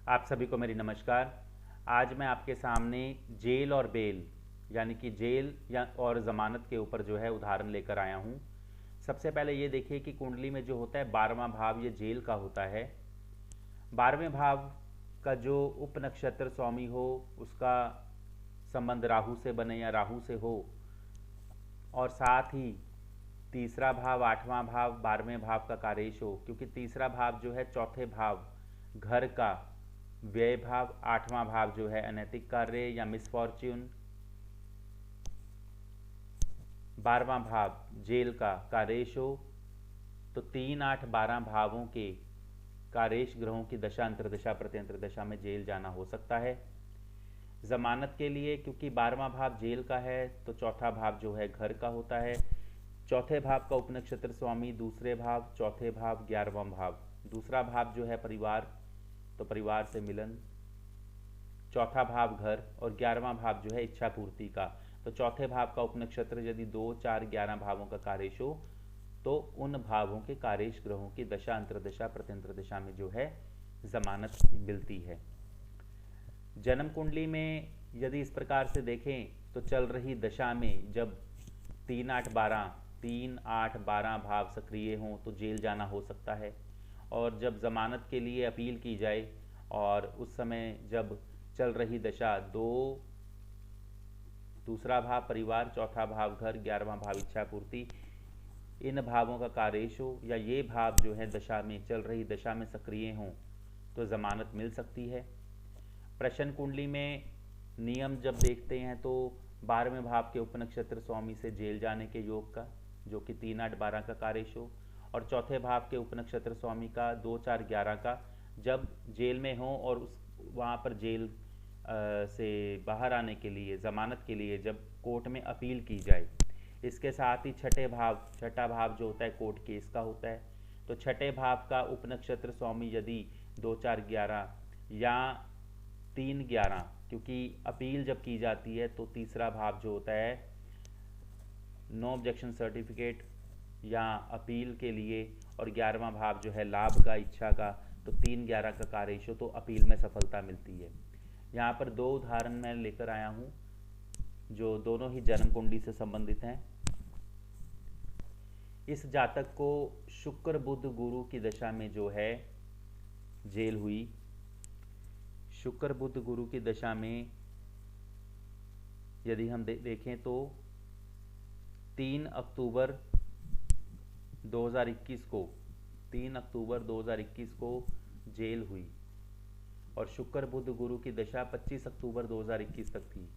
आप सभी को मेरी नमस्कार। आज मैं आपके सामने जेल और बेल यानी कि जेल या और ज़मानत के ऊपर जो है उदाहरण लेकर आया हूँ। सबसे पहले ये देखिए कि कुंडली में जो होता है 12वां भाव ये जेल का होता है। 12वें भाव का जो उप नक्षत्र स्वामी हो उसका संबंध राहु से बने या राहु से हो, और साथ ही तीसरा भाव 8वां भाव 12वें भाव का कार्येश हो, क्योंकि तीसरा भाव जो है चौथे भाव घर का व्यय भाव, 8वां भाव जो है अनैतिक कार्य या मिसफॉर्च्यून, 12वां भाव जेल का कार्येश हो, तो 3, 8, 12 भावों के कार्येश ग्रहों की दशा अंतर्दशा प्रत्यंतर दशा में जेल जाना हो सकता है। जमानत के लिए क्योंकि 12वां भाव जेल का है तो चौथा भाव जो है घर का होता है। चौथे भाव का उपनक्षत्र स्वामी दूसरे भाव, चौथे भाव 11वां भाव। दूसरा भाव जो है परिवार, तो परिवार से मिलन। चौथा भाव घर और 11वां भाव जो है इच्छा पूर्ति का। तो चौथे भाव का उपनक्षत्र यदि 2, 4, 11 भावों का कार्येश हो तो उन भावों के कार्येश ग्रहों की दशा अंतर्दशा प्रत्यंतर दशा में जो है जमानत मिलती है। जन्म कुंडली में यदि इस प्रकार से देखें तो चल रही दशा में जब 3, 8, 12 भाव सक्रिय हों तो जेल जाना हो सकता है। और जब जमानत के लिए अपील की जाए और उस समय जब चल रही दशा दूसरा भाव परिवार, चौथा भाव घर, 11वां भाव इच्छा पूर्ति, इन भावों का कार्येश हो या ये भाव जो है दशा में चल रही दशा में सक्रिय हों तो जमानत मिल सकती है। प्रश्न कुंडली में नियम जब देखते हैं तो 12वें भाव के उपनक्षत्र स्वामी से जेल जाने के योग का, जो कि 3, 8, 12 का कार्येश हो, और चौथे भाव के उपनक्षत्र स्वामी का 2, 4, 11 का जब जेल में हो और उस वहाँ पर जेल से बाहर आने के लिए जमानत के लिए जब कोर्ट में अपील की जाए। इसके साथ ही छठा भाव जो होता है कोर्ट केस का होता है। तो छठे भाव का उपनक्षत्र स्वामी यदि 2, 4, 11 या 3, 11, क्योंकि अपील जब की जाती है तो तीसरा भाव जो होता है नो ऑब्जेक्शन सर्टिफिकेट या अपील के लिए, और 11वां भाव जो है लाभ का, इच्छा का, तो 3, 11 का कार्येश हो तो अपील में सफलता मिलती है। यहाँ पर 2 उदाहरण मैं लेकर आया हूँ जो दोनों ही जन्म कुंडली से संबंधित हैं। इस जातक को शुक्र बुध गुरु की दशा में जो है जेल हुई। शुक्र बुध गुरु की दशा में यदि हम देखें तो 3 अक्टूबर 2021 को जेल हुई, और शुक्र बुध गुरु की दशा 25 अक्टूबर 2021 तक थी।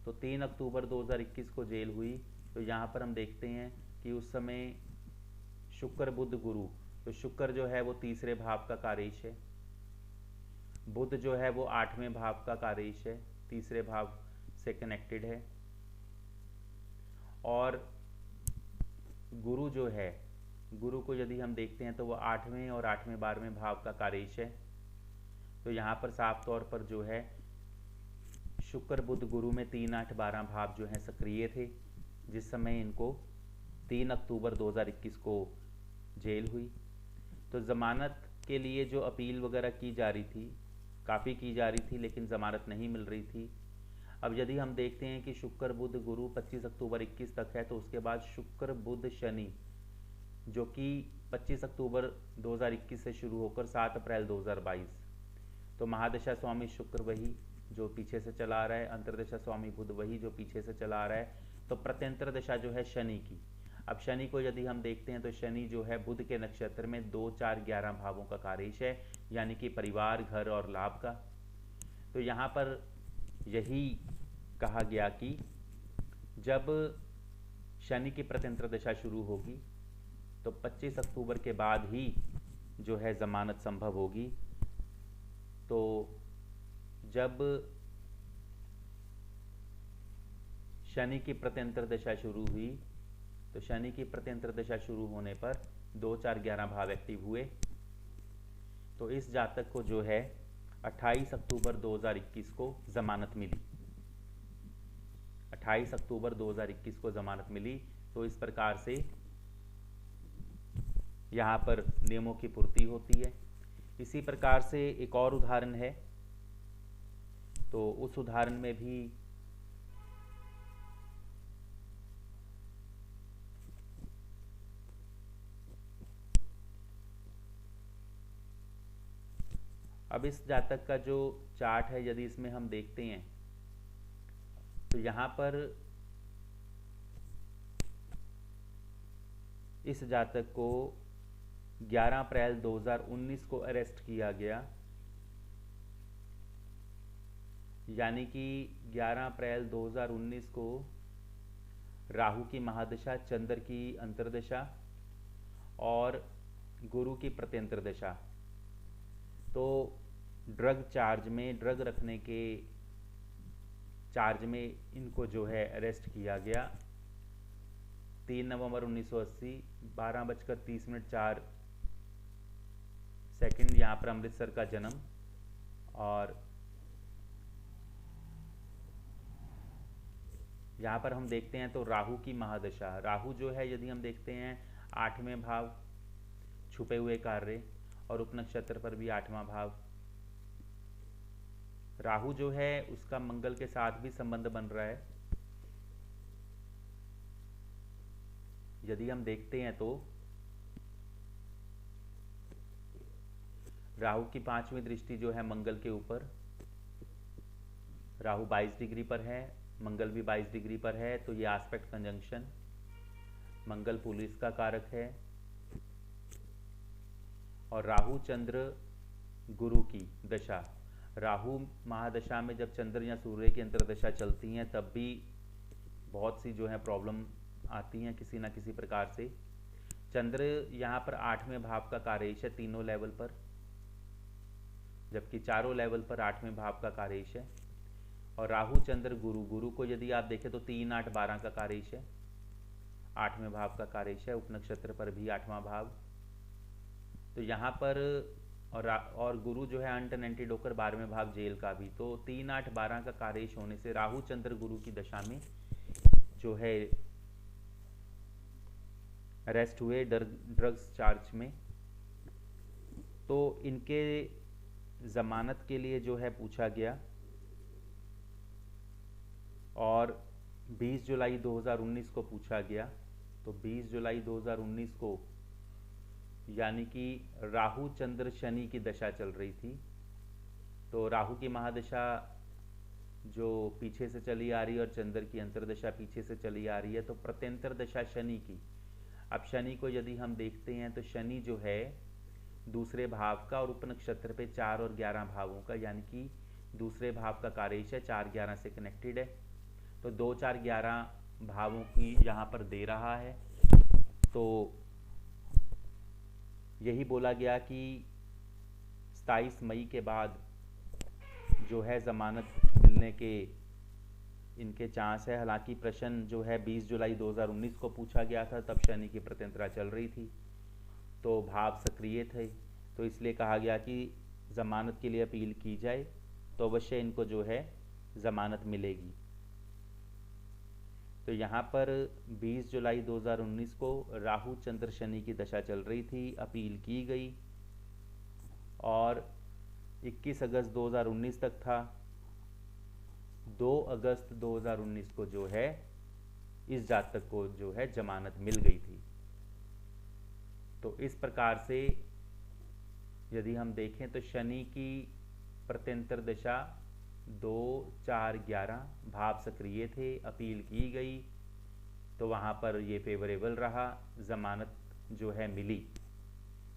तो 3 अक्टूबर 2021 को जेल हुई। तो यहाँ पर हम देखते हैं कि उस समय शुक्र बुध गुरु, तो शुक्र जो है वो तीसरे भाव का कार्येश है, बुध जो है वो 8वें भाव का कार्येश है, तीसरे भाव से कनेक्टेड है, और गुरु जो है, गुरु को यदि हम देखते हैं तो वो 8वें और 8वें 12वें भाव का कार्येश है। तो यहाँ पर साफ तौर पर जो है शुक्र बुध गुरु में 3, 8, 12 भाव जो हैं सक्रिय थे जिस समय इनको 3 अक्टूबर 2021 को जेल हुई। तो ज़मानत के लिए जो अपील वगैरह की जा रही थी, काफ़ी की जा रही थी, लेकिन ज़मानत नहीं मिल रही थी। अब यदि हम देखते हैं कि शुक्र बुध गुरु 25 अक्टूबर 21 तक है, तो उसके बाद शुक्र बुध शनि जो कि 25 अक्टूबर 2021 से शुरू होकर 7 अप्रैल 2022, तो महादशा स्वामी शुक्र वही जो पीछे से चला आ रहा है, अंतर्दशा स्वामी बुध वही जो पीछे से चला आ रहा है, तो प्रत्यंतर दशा जो है शनि की। अब शनि को यदि हम देखते हैं तो शनि जो है बुध के नक्षत्र में 2, 4, 11 भावों का कार्येश है, यानी कि परिवार, घर और लाभ का। तो यहाँ पर यही कहा गया कि जब शनि की प्रत्यंतर दशा शुरू होगी तो 25 अक्टूबर के बाद ही जो है ज़मानत संभव होगी। तो जब शनि की प्रत्यंतर दशा शुरू हुई तो शनि की प्रत्यंतर दशा शुरू होने पर 2, 4, 11 भाव एक्टिव हुए। तो इस जातक को जो है 28 अक्टूबर 2021 को ज़मानत मिली। 28 अक्टूबर 2021 को ज़मानत मिली। तो इस प्रकार से यहाँ पर नियमों की पूर्ति होती है। इसी प्रकार से एक और उदाहरण है, तो उस उदाहरण में भी अब इस जातक का जो चार्ट है यदि इसमें हम देखते हैं तो यहाँ पर इस जातक को 11 अप्रैल 2019 को अरेस्ट किया गया, यानी कि 11 अप्रैल 2019 को राहु की महादशा, चंद्र की अंतर्दशा और गुरु की प्रत्यंतर दशा, तो ड्रग चार्ज में, ड्रग रखने के चार्ज में इनको जो है अरेस्ट किया गया। 3 नवंबर 1980 12:30 यहाँ पर अमृतसर का जन्म। और यहाँ पर हम देखते हैं तो राहु की महादशा, राहु जो है यदि हम देखते हैं 8वें भाव छुपे हुए कार्य और उपनक्षत्र पर भी 8वां भाव। राहु जो है उसका मंगल के साथ भी संबंध बन रहा है। यदि हम देखते हैं तो राहु की 5वीं दृष्टि जो है मंगल के ऊपर, राहु 22 डिग्री पर है, मंगल भी 22 डिग्री पर है, तो ये एस्पेक्ट कंजंक्शन, मंगल पुलिस का कारक है। और राहु चंद्र गुरु की दशा, राहु महादशा में जब चंद्र या सूर्य की अंतर्दशा चलती हैं तब भी बहुत सी जो है प्रॉब्लम आती हैं किसी ना किसी प्रकार से। चंद्र यहाँ पर 8वें भाव का कार्येश है तीनों लेवल पर, जबकि चारों लेवल पर 8वें भाव का कार्येश है। और राहु चंद्र गुरु, गुरु को यदि आप देखें तो 3, 8, 12 का कार्येश है, 8वें भाव का कार्येश है, उपनक्षत्र पर भी 8वां भाव। तो यहाँ पर और गुरु जो है अनटेनेंटेड होकर 12वें भाव जेल का भी, तो 3, 8, 12 का कार्येश होने से राहु चंद्र गुरु की दशा में जो है अरेस्ट हुए ड्रग्स चार्ज में। तो इनके जमानत के लिए जो है पूछा गया और 20 जुलाई 2019 को पूछा गया। तो 20 जुलाई 2019 को, यानी कि राहु चंद्र शनि की दशा चल रही थी, तो राहु की महादशा जो पीछे से चली आ रही है और चंद्र की अंतर्दशा पीछे से चली आ रही है, तो प्रत्यंतर दशा शनि की। अब शनि को यदि हम देखते हैं तो शनि जो है दूसरे भाव का और उपनक्षत्र पे 4 और 11 भावों का, यानी कि दूसरे भाव का कार्येश है, 4, 11 से कनेक्टेड है, तो 2, 4, 11 भावों की यहाँ पर दे रहा है। तो यही बोला गया कि 27 मई के बाद जो है ज़मानत मिलने के इनके चांस है। हालांकि प्रश्न जो है 20 जुलाई 2019 को पूछा गया था, तब शनि की प्रत्यंतरा चल रही थी, तो भाव सक्रिय थे, तो इसलिए कहा गया कि ज़मानत के लिए अपील की जाए तो अवश्य इनको जो है ज़मानत मिलेगी। तो यहाँ पर 20 जुलाई 2019 को राहु चंद्र शनि की दशा चल रही थी, अपील की गई और 21 अगस्त 2019 तक था। 2 अगस्त 2019 को जो है इस जातक को जो है जमानत मिल गई थी। तो इस प्रकार से यदि हम देखें तो शनि की प्रत्यंतर दशा 2, 4, 11 भाव सक्रिय थे, अपील की गई, तो वहाँ पर ये फेवरेबल रहा, जमानत जो है मिली।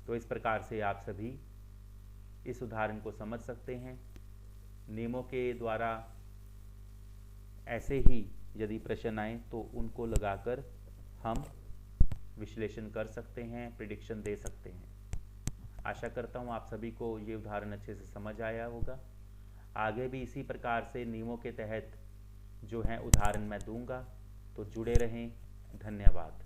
तो इस प्रकार से आप सभी इस उदाहरण को समझ सकते हैं। नियमों के द्वारा ऐसे ही यदि प्रश्न आए तो उनको लगाकर हम विश्लेषण कर सकते हैं, प्रिडिक्शन दे सकते हैं। आशा करता हूँ आप सभी को ये उदाहरण अच्छे से समझ आया होगा। आगे भी इसी प्रकार से नियमों के तहत जो है उदाहरण मैं दूंगा, तो जुड़े रहें। धन्यवाद।